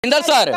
Indal sir,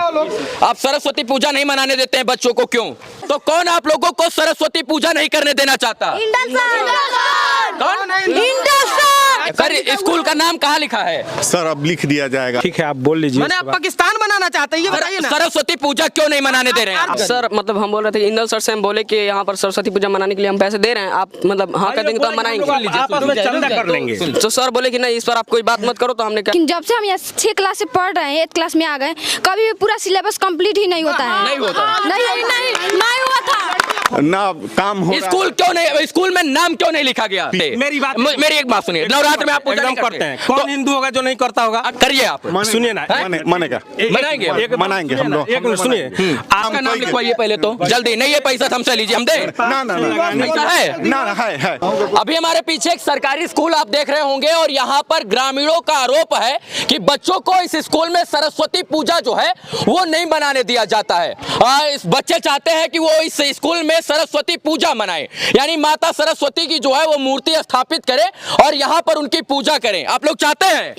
आप सरस्वती पूजा नहीं मनाने देते हैं बच्चों को, क्यों? तो कौन आप लोगों को सरस्वती पूजा नहीं करने देना चाहता? इंदल सर। कौन? इंदल सर। सर, स्कूल का नाम कहाँ लिखा है? सर अब लिख दिया जाएगा। ठीक है, आप बोल लीजिए। मैंने आप पाकिस्तान बनाना चाहते हैं, ये बताइए ना। सरस्वती पूजा क्यों नहीं मनाने दे रहे हैं? सर मतलब हम बोल रहे थे, इंदल सर से हम बोले कि यहाँ पर सरस्वती पूजा मनाने के लिए हम पैसे दे रहे हैं, आप मतलब हाँ कह देंगे तो हम मनाएंगे। आपस में चंदा कर लेंगे। तो सर बोले कि नहीं, इस पर आप कोई बात मत करो। तो हमने क्या, लेकिन जब से हम यहाँ 6 क्लास से पढ़ रहे हैं, 8 क्लास में आ गए, कभी भी पूरा सिलेबस कंप्लीट ही नहीं होता है। नहीं होता। नहीं हुआ था। ना काम हो रहा स्कूल क्यों नहीं, स्कूल में नाम क्यों नहीं लिखा गया? मेरी एक बात सुनिए, नवरात्र में आप पूजा नहीं करते हैं। कौन हिंदू होगा जो नहीं करता होगा? करिए आप। सुनिए ना, मनेगा मनाएंगे हम लोग। एक मिनट सुनिए, आपका नाम लिखवाइए पहले तो जल्दी। नहीं, ये पैसा हमसे लीजिए, हम दे। पैसा है ना है। अभी हमारे पीछे एक सरकारी स्कूल आप देख रहे होंगे और यहाँ पर ग्रामीणों का आरोप है कि बच्चों को इस स्कूल में सरस्वती पूजा जो है वो नहीं मनाने दिया जाता है। इस बच्चे चाहते हैं कि वो इस स्कूल में सरस्वती पूजा मनाएं, यानी माता सरस्वती की जो है वो मूर्ति स्थापित करें और यहाँ पर उनकी पूजा करें। आप लोग चाहते हैं?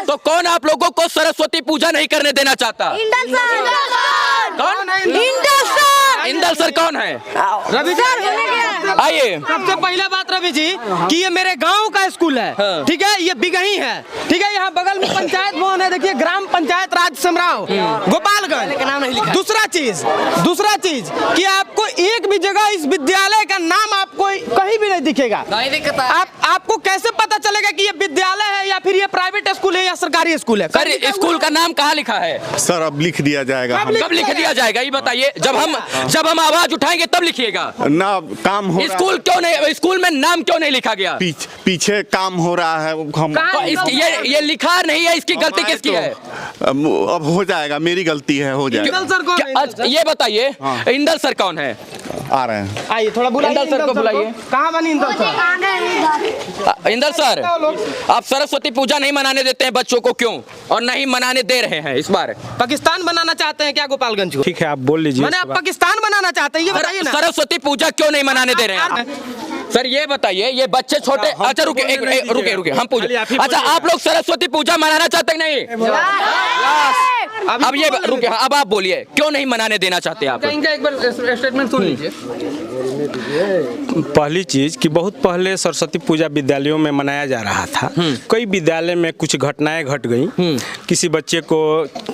तो कौन आप लोगों को सरस्वती पूजा नहीं करने देना चाहता? इंदल सर। कौन? इंदल सर। इंदल सर कौन है? रवि जी, आइए। सबसे पहला बात रवि जी कि ये मेरे गांव का स्कूल है। हाँ। ठीक है, ये बिगही है। ठीक है, यहाँ बगल में पंचायत भवन है, देखिए ग्राम पंचायत राज समराव गोपालगंज। दूसरा चीज कि आपको एक भी जगह इस विद्यालय का नाम आपको कहीं भी नहीं दिखेगा। नहीं दिखता। आपको कैसे पता चलेगा कि ये विद्यालय है या फिर ये प्राइवेट स्कूल है या सरकारी स्कूल है? सर, स्कूल का नाम कहाँ लिखा है? सर अब लिख दिया जाएगा। कब लिख दिया जाएगा ये बताइए? जब हम आवाज उठाएंगे तब लिखिएगा। ना काम हो रहा स्कूल क्यों नहीं, स्कूल में नाम क्यों नहीं लिखा गया? पीछे काम हो रहा है। हम ये लिखा नहीं है, इसकी गलती किसकी है? अब हो जाएगा, मेरी गलती है, हो जाएगा। इंदल सर कौन है? ये बताइए, इंदल सर कौन है? आ रहे हैं। आइए थोड़ा बुलाइए इंदल सर को बुलाइए। कहाँ बनी इंदल सर? इंदल सर, आप सरस्वती पूजा नहीं मनाने देते हैं बच्चों को, क्यों? और नहीं मनाने दे रहे हैं इस बार? पाकिस्तान बनाना चाहते हैं क्या गोपालगंज को? ठीक है, आप बोल लीजिए। मैंने आप पाकिस्तान बनाना चाहते हैं, ये बताइए ना। सरस्वती पूजा क्यों नहीं मनाने दे रहे हैं? सर ये बताइए, ये बच्चे छोटे, अच्छा रुके हम पूजा। अच्छा, आप लोग सरस्वती पूजा मनाना चाहते हैं? नहीं। अब ये रुके, अब आप बोलिए क्यों नहीं मनाने देना चाहते आप? एक बार स्टेटमेंट सुन लीजिए। पहली चीज कि बहुत पहले सरस्वती पूजा विद्यालयों में मनाया जा रहा था। कई विद्यालय में कुछ घटनाएं घट गई। किसी बच्चे को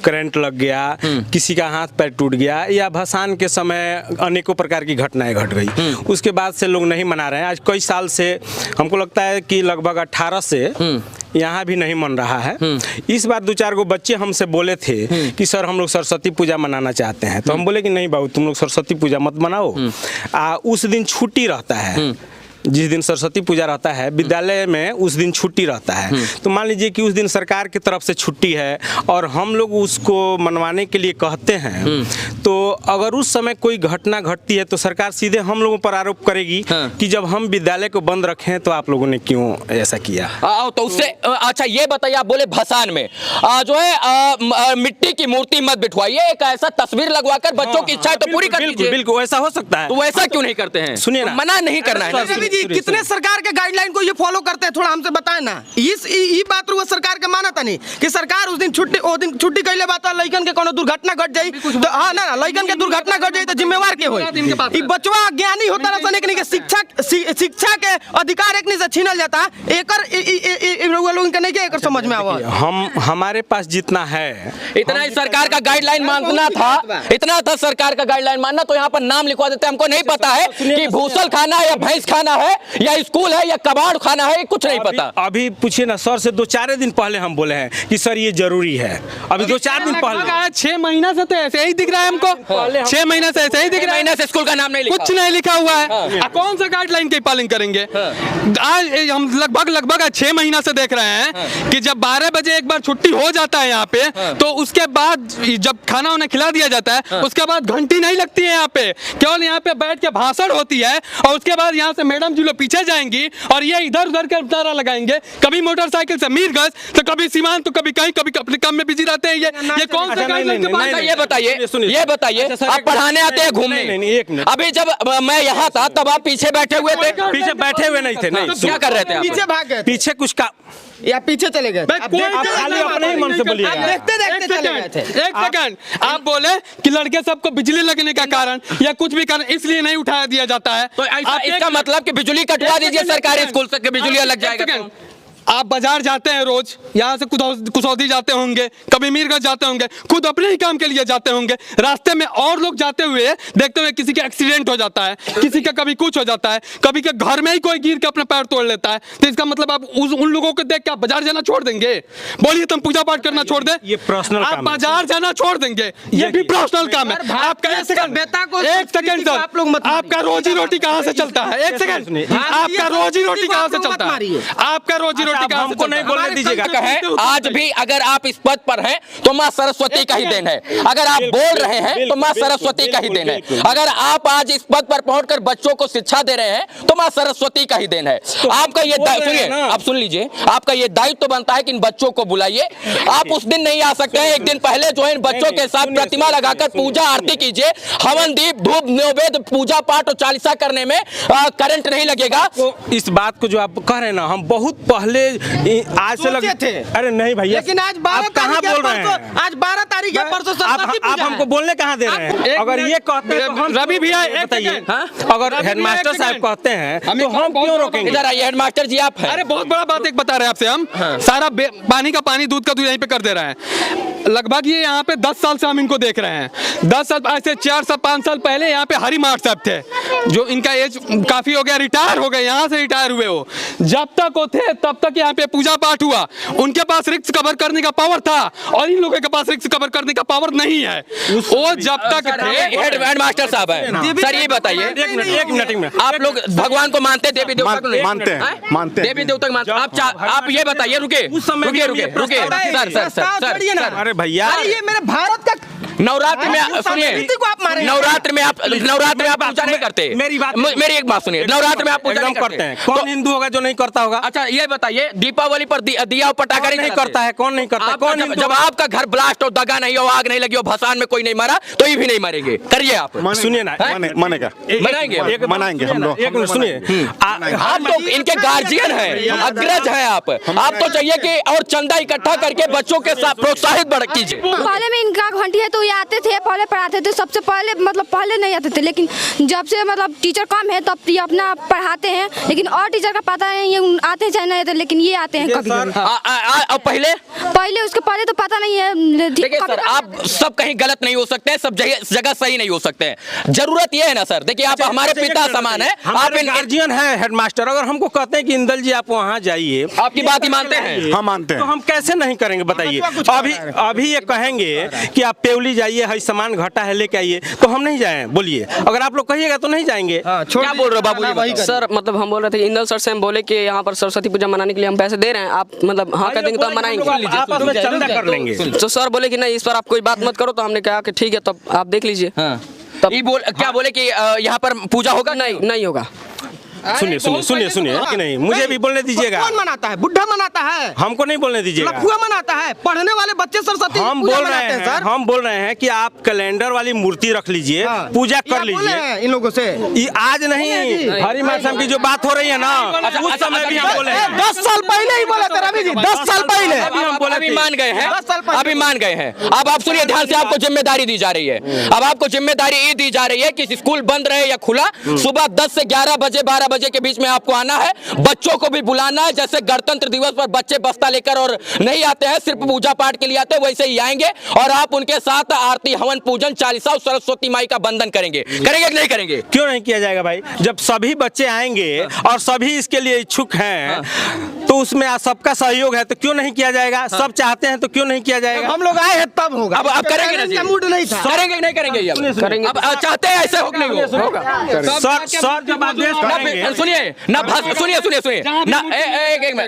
करंट लग गया, किसी का हाथ पैर टूट गया, या भसान के समय अनेकों प्रकार की घटनाएं घट गई। उसके बाद से लोग नहीं मना रहे हैं। आज कई साल से हमको लगता है कि लगभग 18 से यहाँ भी नहीं मन रहा है। इस बार 2-4 गो बच्चे हमसे बोले थे कि सर हम लोग सरस्वती पूजा मनाना चाहते हैं। तो हम बोले कि नहीं बाबू, तुम लोग सरस्वती पूजा मत मनाओ। उस दिन छुट्टी रहता है। जिस दिन सरस्वती पूजा रहता है विद्यालय में, उस दिन छुट्टी रहता है। तो मान लीजिए कि उस दिन सरकार की तरफ से छुट्टी है और हम लोग उसको मनवाने के लिए कहते हैं, तो अगर उस समय कोई घटना घटती है तो सरकार सीधे हम लोगों पर आरोप करेगी कि जब हम विद्यालय को बंद रखें तो आप लोगों ने क्यों ऐसा किया। तो उससे अच्छा ये बताइए, आप बोले भसान में जो है मिट्टी की मूर्ति मत बिठवाइए, एक ऐसा तस्वीर लगवाकर बच्चों की इच्छा तो पूरी कर दीजिए। बिल्कुल ऐसा हो सकता है। तो ऐसा क्यों नहीं करते हैं? सुनिए ना, मना नहीं करना है। कितने सरकार के गाइडलाइन को ये फॉलो करते हैं, थोड़ा हमसे बताएं ना। ये बात वो सरकार के माना था नहीं कि सरकार उस दिन छुट्टी कैले बात लइकन के कोनो दुर्घटना घट जाई तो हाँ ना, लइकन के दुर्घटना घट जाई तो जिम्मेवार के होई? ई बचवा ज्ञानी होता रहा सने के शिक्षा के अधिकार एक नहीं से छीनल जाता। एकर लोगन के नहीं के एकर समझ में आवा। हमारे पास जितना है इतना ही सरकार का गाइडलाइन मानना था, इतना था सरकार का गाइडलाइन मानना, तो यहाँ पर नाम लिखवा देते। हमको नहीं पता है कि भूसल खाना है या भैंस खाना है या स्कूल है या कबाड़ खाना है, कुछ नहीं पता। अभी पूछिए ना सर से, 2-4 दिन पहले हम बोले हैं कि सर ये जरूरी है। अभी 2-4 दिन पहले 6 महीना से तो ऐसे ही दिख रहा है हमको। 6 महीना से ऐसे ही दिख रहा है। महीने से स्कूल का नाम नहीं लिखा, कुछ नहीं लिखा हुआ है। कौन सा गाइडलाइन की पालन करेंगे? आज हम लगभग 6 महीना से देख रहे हैं कि जब 12 बजे एक बार छुट्टी हो जाता है यहाँ पे, तो उसके बाद जब खाना उन्हें खिला दिया जाता है, उसके बाद घंटी नहीं लगती है यहाँ पे, केवल यहाँ पे बैठ के भाषण होती है और उसके बाद यहाँ से मैडम जी लोग पीछे जाएंगी और ये इधर उधर के नारा लगाएंगे। कभी मोटरसाइकिल से मीरगंज तो कभी सीमांत तो कभी कहीं, कभी अपने काम में बिजी रहते हैं। ये कौन सा गाइडलाइन के पास? ये बताइए आप पढ़ाने आते हैं घूमने? एक मिनट, अभी जब मैं यहाँ था तब आप पीछे बैठे हुए थे? पीछे बैठे हुए नहीं थे। नहीं, क्या कर रहे थे? पीछे भाग गए। पीछे कुछ का या पीछे चले गए भाई, कोई आप खाली अपने ही मन से बोलिएगा। आप देखते देखते चले गए थे। एक सेकंड, आप बोले कि लड़के सबको बिजली लगने का कारण या कुछ भी कारण इसलिए नहीं उठाया दिया जाता है। तो इसका मतलब कि बिजली कटवा दीजिए सरकारी स्कूल से, बिजली अलग जाएगा। आप बाजार जाते हैं रोज, यहाँ से कुसौदी जाते होंगे, कभी मीरगंज जाते होंगे, खुद अपने ही काम के लिए जाते होंगे, रास्ते में और लोग जाते हुए देखते हुए किसी का एक्सीडेंट हो जाता है, किसी का कभी कुछ हो जाता है, कभी के घर में ही कोई गिर के अपना पैर तोड़ लेता है। तो इसका मतलब आप उन लोगों को देख के आप बाजार जाना छोड़ देंगे? बोलिए, तुम पूजा पाठ करना छोड़ दे? ये पर्सनल आप काम है। बाजार जाना छोड़ देंगे? ये भी पर्सनल काम है आपका। एक सेकंड सर, आप लोग मत आपका रोजी रोटी कहाँ से चलता है? एक सेकंड, आपका रोजी रोटी कहाँ से चलता है? आपका रोजी हमको नहीं बोलने दीजिएगा। है आज भी अगर आप इस पद पर हैं तो माँ सरस्वती का ही देन है। अगर आप बोल रहे हैं तो माँ सरस्वती का ही देन है। अगर आप आज इस पद पर पहुंचकर बच्चों को शिक्षा दे रहे हैं तो माँ सरस्वती का ही देन है। आपका ये सुनिए, आप सुन लीजिए, आपका ये दायित्व तो बनता है कि इन बच्चों को बुलाइए। आप उस दिन नहीं आ सकते हैं, एक दिन पहले जो है इन बच्चों के साथ प्रतिमा लगाकर पूजा आरती कीजिए, हवन दीप धूप नैवेद्य पूजा पाठ और चालीसा करने में करंट नहीं लगेगा। इस बात को जो आप कह रहे हैं ना, हम बहुत पहले आज से लगे थे। अरे नहीं भैया, लेकिन आज 12 कहाँ बोल रहे हैं? आज 12 तारीख है, परसों सरस्वती आप पूजा हमको है। बोलने कहाँ दे रहे हैं? अगर ये कहते हैं तो हम रवि भैया, एक बताइए, सेकंड। हाँ? अगर रवि भैया, हेडमास्टर एक साहब सेकंड। कहते हैं हमें तो हम बहुत क्यों बड़ा रोकेंगे? इधर आइए, हेडमास्टर जी आप हैं। अरे बहुत बड़ा बात एक बता रहे हैं आपसे हम। सारा पानी का पानी, दूध का दूध यहीं पे कर दे रहे हैं। लगभग ये यहाँ पे 10 साल से हम इनको देख रहे हैं। 10 साल ऐसे 4 से 5 साल पहले यहाँ पे हरी मार्ट साहब थे, जो इनका एज काफी हो गया, रिटायर हो गए, यहाँ से रिटायर हुए वो। जब तक वो थे तब तक यहाँ पे पूजा पाठ हुआ। उनके पास रिक्स कवर करने का पावर था और इन लोगों के पास रिक्स कवर करने का पावर नहीं है। वो जब तक हेडमास्टर साहब है सर, ये बताइए, एक मिनट आप लोग भगवान को मानते, देवी देवता को नहीं मानते हैं, मानते हैं। देवी देवता को मानते। आप ये बताइए, रुके उस समय रुके रुके रुके सर अरे भैया, अरे ये मेरे भारत का नवरात्र में सुनिए, को आप मारेंगे। नवरात्र में आप पूजा नहीं करते। मेरी एक बात सुनिए, नवरात्र में आप पूजा नहीं करते हैं। कौन हिंदू होगा जो नहीं करता होगा? अच्छा ये बताइए, दीपावली पर दिया पटाखा नहीं करता है? कौन नहीं करता? कौन हिंदू? जब आपका घर ब्लास्ट हो, दगा नहीं हो, आग नहीं लगी हो, भसान में कोई नहीं मरा, तो ये भी नहीं मरेंगे। करिए आप, सुनिए ना, मनेगा, मनाएंगे, मनाएंगे हम लोग। एक मिनट सुनिए, आप तो इनके गार्जियन हैं, अग्रज हैं आप तो चाहिए कि और चंदा इकट्ठा करके बच्चों के साथ प्रोत्साहित कीजिए। पहले में इनका घंटी है तो ये आते थे, पहले पढ़ाते थे, सबसे पहले मतलब पहले नहीं आते थे, लेकिन जब से मतलब टीचर कम है तब ये अपना पढ़ाते हैं। लेकिन और टीचर का पता नहीं, ये आते चाहे नहीं आते, लेकिन ये आते हैं कभी कभी। पहले उसके पहले तो पता नहीं है। देखिए सर, आप सब कहीं गलत नहीं हो सकते हैं, सब जगह सही नहीं हो सकते हैं। जरूरत ये है ना सर, देखिए आप हमारे पिता समान है, आप गार्जियन है, हेडमास्टर। अगर हमको कहते हैं कि इंदल जी आप वहाँ जाइए, आपकी बात ही मानते हैं? हम मानते तो हैं। हम कैसे नहीं करेंगे बताइए? अभी ये कहेंगे कि आप पेवली जाइए, हई सामान घटा है लेके आइए, तो हम नहीं जाएं? बोलिए, अगर आप लोग कहिएगा तो नहीं जाएंगे। क्या बोल रहे हो बाबू? सर मतलब हम बोल रहे थे, इंदल सर से हम बोले कि यहाँ पर सरस्वती पूजा मनाने के लिए हम पैसे दे रहे हैं, आप मतलब हाँ कह देंगे तो हम मनाएंगे। आपस में चंदा कर लेंगे। तो सर बोले कि नहीं, इस पर आप कोई बात मत करो। तो हमने कहा कि ठीक है, तब आप देख लीजिए। ये क्या बोले कि यहाँ पर पूजा होगा? नहीं होगा। सुनिए कि नहीं, मुझे भी बोलने दीजिएगा। कौन मनाता है? बुढ़ा मनाता है, हमको नहीं बोलने दीजिएगा। लफुआ मनाता है, पढ़ने वाले बच्चे सरस्वती हम पूजा बोल मनाते रहे हैं हैं, सर। हम बोल रहे हैं कि आप कैलेंडर वाली मूर्ति रख लीजिए, पूजा कर लीजिए। इन लोगों से ये आज नहीं, हरी माता की जो बात हो रही है ना, उस समय भी हम बोले हैं। 10 साल पहले ही बोला था रवि जी, 10 साल पहले अभी मान गए हैं, अभी मान गए हैं। अब आप सुनिए ध्यान से, आपको जिम्मेदारी दी जा रही है। अब आपको जिम्मेदारी ये दी जा रही है कि स्कूल बंद रहे या खुला, सुबह 10 से 11 बजे 12 बजे के बीच में आपको आना है, बच्चों को भी बुलाना है। जैसे गणतंत्र दिवस पर बच्चे बस्ता लेकर और नहीं आते हैं, सिर्फ पूजा पाठ के लिए आते हैं, वैसे ही आएंगे और आप उनके साथ आरती हवन पूजन चालीसा और सरस्वती माई का बंधन करेंगे कि नहीं करेंगे? क्यों नहीं किया जाएगा भाई? जब सभी बच्चे आएंगे और सभी इसके लिए इच्छुक हैं, तो उसमें सबका सहयोग है, तो क्यों नहीं किया जाएगा? सब चाहते हैं तो क्यों नहीं किया जाएगा? हम लोग आए हैं तब होगा। अब करेंगे ना जी? मूड नहीं था। करेंगे नहीं करेंगे? करेंगे। अब चाहते हैं ऐसे हो कि नहीं होगा? सर जब आदेश करेंगे, सुनिए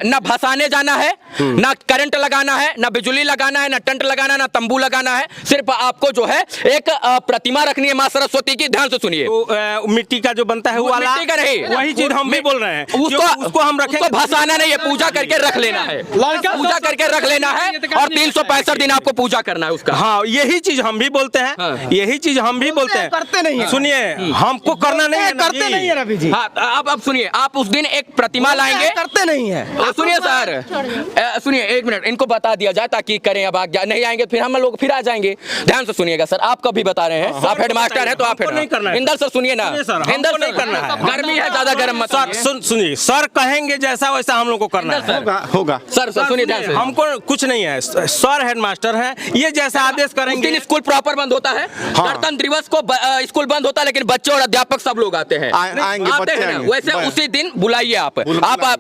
ना भसाने जाना है, ना करंट लगाना है, ना बिजली लगाना है, ना टेंट लगाना है, ना तंबू लगाना है। सिर्फ आपको जो है एक प्रतिमा रखनी है माँ सरस्वती की। ध्यान से सुनिए, तो मिट्टी का जो बनता है वो वाला, मिट्टी का नहीं, वही चीज हम भी बोल रहे हैं। उसको हम रखेंगे, उसको भसाना नहीं है, पूजा करके रख लेना है, पूजा करके रख लेना है और 365 दिन आपको पूजा करना है उसका। हाँ, यही चीज हम भी बोलते हैं, यही चीज हम भी बोलते हैं। करते नहीं है। सुनिए, हमको करना नहीं है, करते नहीं है रवि जी। हाँ, अब सुनिए, आप उस दिन एक प्रतिमा लाएंगे, करते नहीं है। सुनिए सर, सुनिए एक मिनट, इनको बता दिया जाए ताकि करें। अब आगे नहीं आएंगे फिर हम लोग फिर आ जाएंगे। ध्यान से सुनिएगा सर, आप कभी बता रहे हैं, आप हेडमास्टर हैं तो आप नहीं करना है। इंदर सर सुनिए ना, इंदर नहीं करना है। गर्मी है, ज्यादा गर्म मत सर सुनिए, सर कहेंगे जैसा वैसा हम लोग को करना है। होगा सर सुनिए ध्यान से, हमको कुछ नहीं है, सर हेडमास्टर हैं, ये जैसा आदेश करेंगे। दिन स्कूल प्रॉपर बंद होता है, गणतंत्र दिवस को स्कूल बंद होता है, लेकिन बच्चे और अध्यापक सब लोग आते हैं, आएंगे, आते बच्चे हैं ना। आएंगे। वैसे उसी दिन बुलाइए आप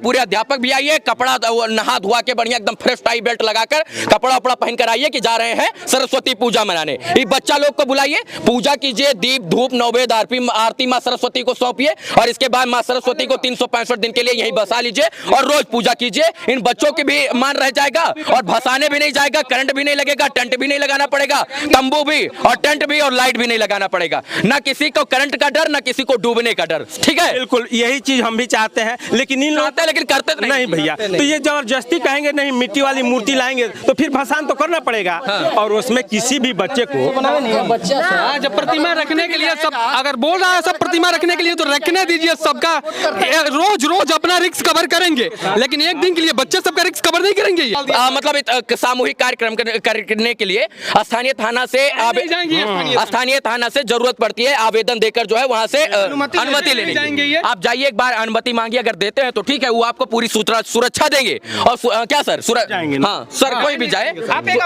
पूरे अध्यापक भी आइए, कपड़ा नहा धुआ के बढ़िया एकदम फ्रेश टाई बेल्ट लगाकर कपड़ा वपड़ा पहन कर आइए कि जा रहे हैं सरस्वती पूजा मनाने। ये बच्चा लोग को बुलाइए, पूजा कीजिए, दीप धूप नौवेद आरती माँ सरस्वती को सौंपिए, और इसके बाद माँ सरस्वती को 365 दिन के लिए यहीं बसा लीजिए और रोज पूजा कीजिए। इन बच्चों की भी मान रह जाएगा और भसाने भी नहीं जाएगा, करंट भी नहीं लगेगा, टेंट भी नहीं लगाना पड़ेगा, तंबू भी और टेंट भी और लाइट भी नहीं लगाना पड़ेगा, ना किसी को करंट का डर, ना किसी को डूबने का डर। ठीक है, बिल्कुल यही चीज हम भी चाहते हैं, लेकिन इन लोग लेकिन करते नहीं भैया। तो ये जबरदस्ती कहेंगे नहीं मिट्टी वाली मूर्ति लाएंगे तो फिर भसान तो करना पड़ेगा। और उसमें किसी भी बच्चे को जब प्रतिमा रखने के लिए सब अगर बोल रहा है सब प्रतिमा रखने के लिए तो रखने दीजिए, सबका रोज रोज अपना रिस्क कवर करेंगे, लेकिन एक दिन के लिए बच्चे सबका रिस्क कवर नहीं करेंगे। मतलब सामूहिक कार्यक्रम करने के लिए स्थानीय थाना से जरूरत पड़ती है, आवेदन देकर जो है वहाँ से अनुमति लेने जाएंगे। आप जाइए एक बार, अनुमति मांगिए, अगर देते हैं तो ठीक है, वो आपको पूरी सुरक्षा देंगे। और क्या सर हाँ सर, कोई भी जाए आप एक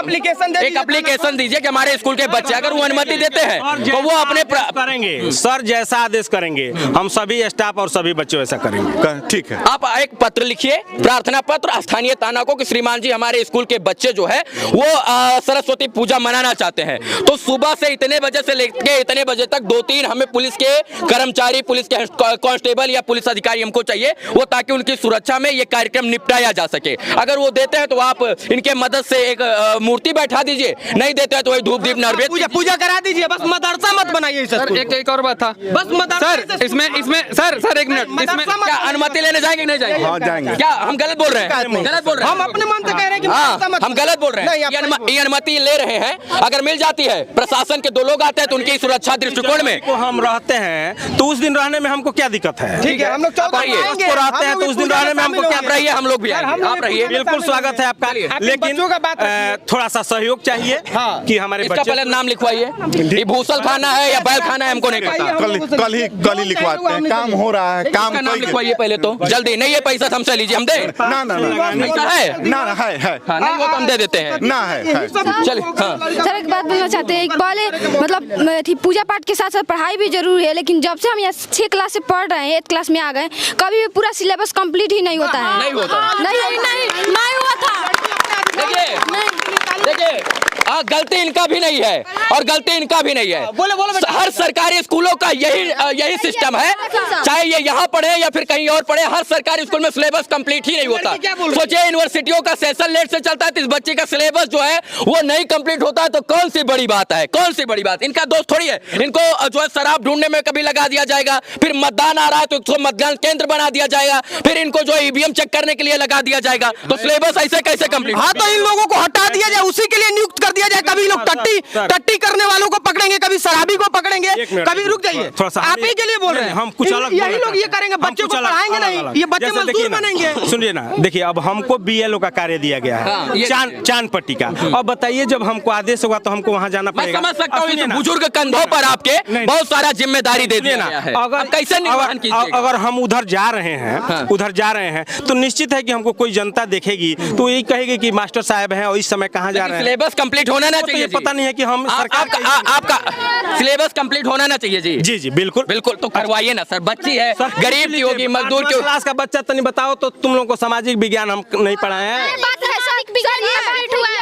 एप्लीकेशन दीजिए कि हमारे स्कूल के बच्चे, अगर वो अनुमति देते हैं तो वो अपने करेंगे, सर जैसा आदेश करेंगे हम सभी स्टाफ और सभी बच्चे वैसा करेंगे। ठीक है, आप एक पत्र लिखिए, प्रार्थना पत्र स्थानीय थाना को कि श्रीमान जी हमारे स्कूल के बच्चे जो है वो सरस्वती पूजा मनाना चाहते हैं, तो सुबह से इतने बजे से लेकर इतने बजे तक 2-3 हमें पुलिस के कर्मचारी, पुलिस के कांस्टेबल या पुलिस अधिकारी हमको चाहिए, वो ताकि उनकी सुरक्षा में ये कार्यक्रम निपटाया जा सके। अगर वो देते हैं तो आप इनके मदद से एक मूर्ति बैठा दीजिए, नहीं देते हैं तो वही धूप दीप नैवेद्य पूजा करा दीजिए, बस मदरसा मत बनाइए। सर एक और बात था, बस मदरसा सर इसमें सर एक मिनट, इसमें क्या अनुमति लेने जाएंगे नहीं जाएंगे? हाँ जाएंगे। क्या हम गलत बोल रहे हैं? गलत बोल रहे हैं, हम अपने मन से कह रहे हैं कि हाँ, हम गलत बोल रहे हैं। ये अनुमति ले रहे हैं, अगर मिल जाती है, प्रशासन के 2 लोग आते हैं तो उनकी सुरक्षा दृष्टिकोण में को हम रहते हैं तो उस दिन रहने में हमको क्या दिक्कत है? ठीक है, हम लोग उसको रहते हैं तो उस दिन रहने में हमको क्या? आप रहिए, हम लोग भी आएंगे, आप रहिए, बिल्कुल स्वागत है आपका, लेकिन थोड़ा सा सहयोग चाहिए कि हमारे इसका बच्चे। पहले नाम लिखवाइए, ये भूसल खाना है या बैल खाना है हमको नहीं पता। कल ही लिखवाते हैं, काम हो रहा है, काम नाम लिखवाइए पहले तो जल्दी, नहीं ये पैसा हमसे लीजिए, हम दे ना पैसा है ना है हाँ, नहीं वो तो हम दे देते हैं ना है। चलिए हाँ। सर एक बात बोलना चाहते हैं, पहले मतलब थी पूजा पाठ के साथ साथ पढ़ाई भी जरूरी है, लेकिन जब से हम यहाँ 6 क्लास से पढ़ रहे हैं, 8 क्लास में आ गए, कभी भी पूरा सिलेबस कंप्लीट ही नहीं होता है। नहीं होता, नहीं हुआ था। देखिए गलती इनका भी नहीं है और गलती इनका भी नहीं है। हर सरकारी स्कूलों का यही सिस्टम है, चाहे ये यहाँ पढ़े या फिर कहीं और पढ़े, हर सरकारी स्कूल में सिलेबस कंप्लीट ही नहीं होता। सोचिए यूनिवर्सिटियों का सेशन लेट से चलता है, तो इस बच्चे का सिलेबस जो है वो नहीं कंप्लीट होता है, तो कौन सी बड़ी बात है? कौन सी बड़ी बात? इनका दोस्त थोड़ी है, इनको जो है शराब ढूंढने में कभी लगा दिया जाएगा, फिर मतदान आ रहा है तो इसको मतदान केंद्र बना दिया जाएगा, फिर इनको जो ईवीएम चेक करने के लिए लगा दिया जाएगा, तो सिलेबस ऐसे कैसे कंप्लीट? हाँ तो इन लोगों को हटा दिया जाए, उसी के लिए नियुक्त कर दिया जाए। कभी लोग टट्टी करने वालों को पकड़ेंगे, कभी शराबी को पकड़ेंगे, कभी रुक जाइए, आप ही के लिए बोल रहे हैं। हम कुछ अलग यही लोग ये करेंगे, बच्चों को पढ़ाएंगे नहीं, ये बच्चे मजदूर बनेंगे। सुनिए ना, देखिए अब हमको बीएलओ का कार्य दिया गया है, चांद पट्टी का। अब बताइए जब हमको आदेश होगा तो हमको वहाँ जाना पड़ेगा। समझ सकता हूँ, बुजुर्ग कंधों पर आपके बहुत सारा जिम्मेदारी दे दिया गया है, कैसे निर्वहन कीजिएगा? अगर हम उधर जा रहे हैं तो निश्चित है कि हमको कोई जनता देखेगी तो यही कहेगी कि मास्टर साहब हैं और इस समय कहाँ जा रहे हैं। सिलेबस कंप्लीट होना ना चाहिए, पता नहीं है कि हम आपका सिलेबस कंप्लीट होना ना चाहिए जी। जी बिल्कुल तो करवाइए ना सर, बच्ची है, गरीब की होगी, मजदूर की क्लास का बच्चा तो नहीं बताओ तो तुम लोग को सामाजिक विज्ञान हम नहीं पढ़ाए हैं।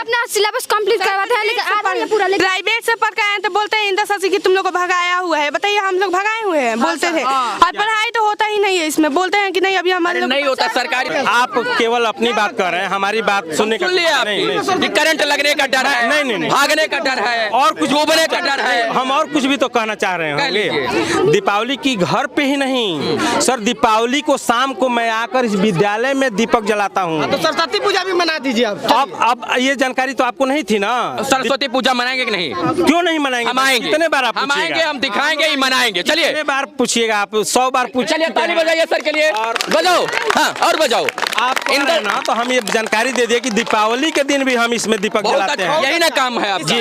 अपना सिलेबस कंप्लीट करवाते हैं, लेकिन पूरा प्राइवेट से पढ़ के आए तो बोलते हैं इंदर सर कि तुम लोग को भगाया हुआ है। बताइए हम लोग भगाए हुए हैं, बोलते थे, और पढ़ाई तो होता ही नहीं है इसमें। बोलते हैं कि नहीं अभी हमारे नहीं होता सरकारी। आप केवल अपनी बात कर रहे हैं, हमारी बात सुनने का नहीं, करंट लगने का डर है, नहीं, भागने का डर है, और कुछ डूबने का डर है। हम और कुछ भी तो कहना चाह रहे होंगे। दीपावली की घर पे ही नहीं सर, दीपावली को शाम को मैं आकर इस विद्यालय में दीपक जलाता हूँ। तो सरस्वती पूजा भी मना दीजिए अब ये जानकारी तो आपको नहीं थी ना। सरस्वती पूजा मनाएंगे कि नहीं? क्यों नहीं मनाएंगे? हम आएंगे, कितने बार आप हम आएंगे, हम दिखाएंगे, मनाएंगे। चलिए कितने बार पूछिएगा आप? 100 बार पूछिए। चलिए ताली बजाइए सर के लिए, बजाओ, हाँ और बजाओ। आप इनका ना तो हम ये जानकारी दे दिए कि दीपावली के दिन भी हम इसमें दीपक जलाते हैं। यही ना काम है आप जी,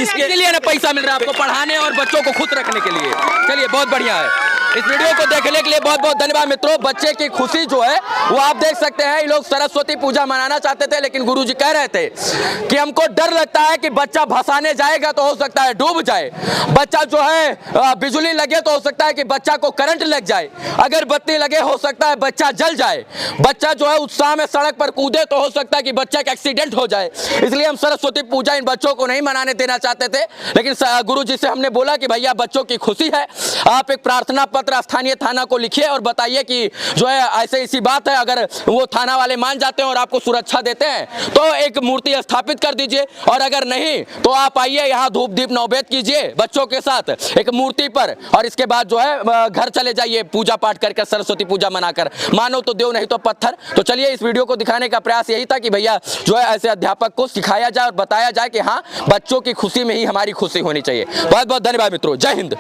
इसके लिए ना पैसा मिल रहा है आपको पढ़ाने और बच्चों को खुश रखने के लिए। चलिए बहुत बढ़िया है। इस वीडियो को देखने के लिए बहुत बहुत धन्यवाद मित्रों। बच्चे की खुशी जो है वो आप देख सकते हैं। ये लोग सरस्वती पूजा मनाना चाहते थे, लेकिन गुरुजी कह रहे थे कि हमको डर लगता है कि बच्चा भसाने जाएगा तो हो सकता है डूब जाए, बच्चा जो है बिजली लगे तो हो सकता है कि बच्चा को करंट लग जाए, अगर बत्ती लगे हो सकता है बच्चा जल जाए, बच्चा जो है उत्साह में सड़क पर कूदे तो हो सकता है कि बच्चा का एक्सीडेंट हो जाए। इसलिए हम सरस्वती पूजा इन बच्चों को नहीं मनाने देना चाहते थे, लेकिन गुरुजी से हमने बोला कि भैया बच्चों की खुशी है, आप एक प्रार्थना पत्र स्थानीय थाना को लिखिए और बताइए कि जो है ऐसे इसी बात है, अगर वो थाना वाले मान जाते हैं और आपको सुरक्षा देते हैं तो एक मूर्ति स्थापित कर दीजिए, और अगर नहीं तो आप आइए यहाँ धूप दीप नौवेद कीजिए बच्चों के साथ एक मूर्ति पर, और इसके बाद जो है घर चले जाइए पूजा पाठ करके सरस्वती पूजा मनाकर। मानो तो देव नहीं तो पत्थर। तो चलिए इस वीडियो को दिखाने का प्रयास यही था कि भैया जो है ऐसे अध्यापक को सिखाया जाए और बताया जाए कि हाँ बच्चों की खुशी में ही हमारी खुशी होनी चाहिए। बहुत बहुत धन्यवाद मित्रों, जय हिंद।